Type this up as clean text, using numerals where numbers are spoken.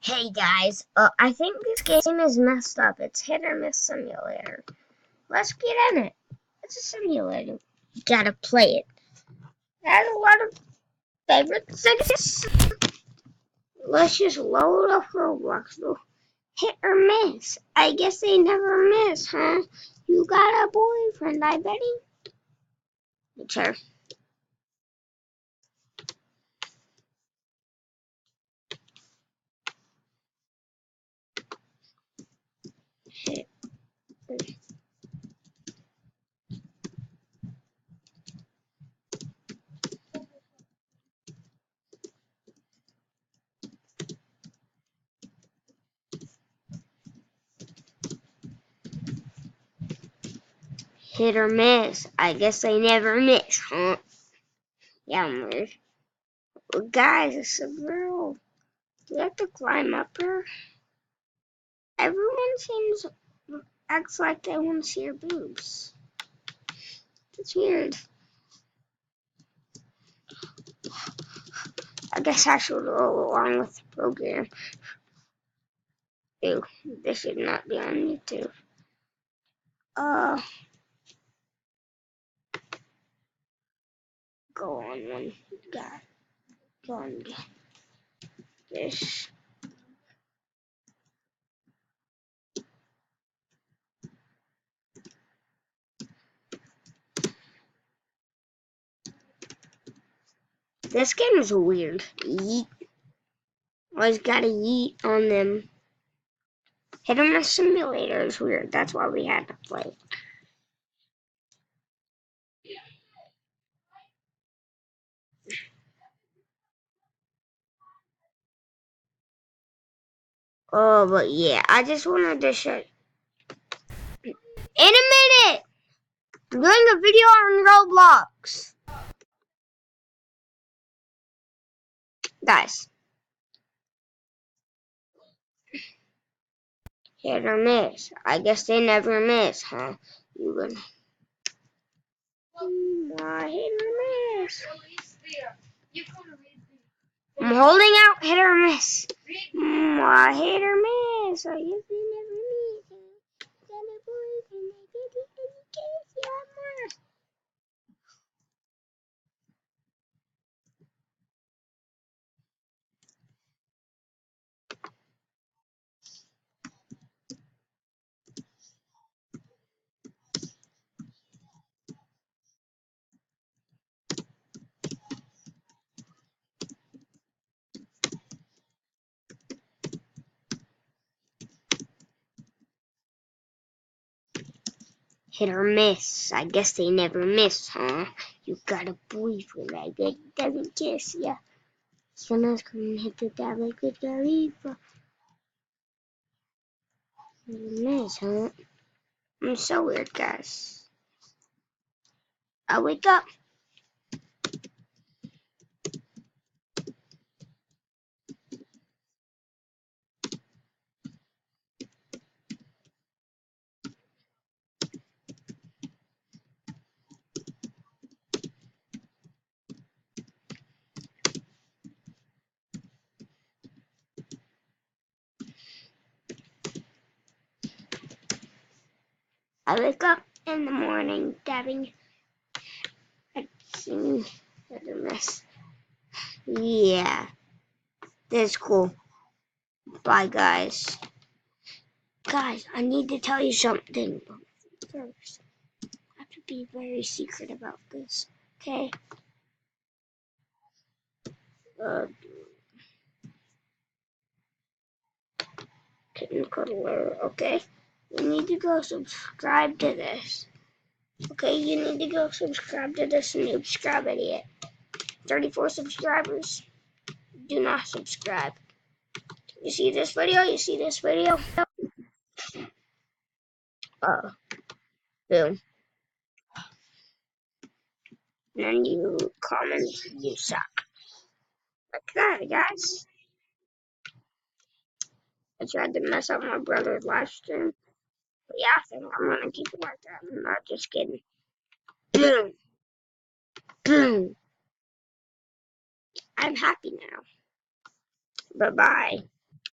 Hey guys, I think this game is messed up. It's hit or miss simulator. Let's get in it. It's a simulator. You gotta play it. It has a lot of favorites, I guess. Let's just load up Roblox. Hit or miss. I guess they never miss, huh? You got a boyfriend, I bet he. Sure. Hit. Hit or miss. I guess they never miss, huh? Yeah, I'm weird. Well, guys, it's a girl. Do you have to climb up her? Everyone seems acts like they want to see her boobs. It's weird. I guess I should roll along with the program. Ew, this should not be on YouTube. Go on one guy. Go on this. This game is weird. Yeet. Always gotta yeet on them. Hit 'em a simulator is weird. That's why we had to play. Oh, but yeah, I just wanted to show. In a minute! I'm doing a video on Roblox. Guys. Hit or miss. I guess they never miss, huh? You would. Hit or miss. I'm holding out hit or miss. Hit or miss. I guess they never miss. Hit or miss. I guess they never miss, huh? You got a boyfriend. I bet he doesn't kiss ya. Someone's gonna hit the dab like a Khalifa. Hit or miss, huh? I'm so weird, guys. I wake up. I wake up in the morning, dabbing. Let's see. Hit or miss. Yeah, that's cool. Bye, guys. Guys, I need to tell you something. First, I have to be very secret about this. Okay? Kitten cuddler. Okay? You need to go subscribe to this. Okay? You need to go subscribe to this noob scrub idiot. 34 subscribers. Do not subscribe. You see this video? You see this video? Boom. And then you comment, you suck. Like that, guys. I tried to mess up my brother's live stream. But yeah, I think I'm gonna keep it like that. I'm not just kidding. Boom. Boom. I'm happy now. Bye-bye.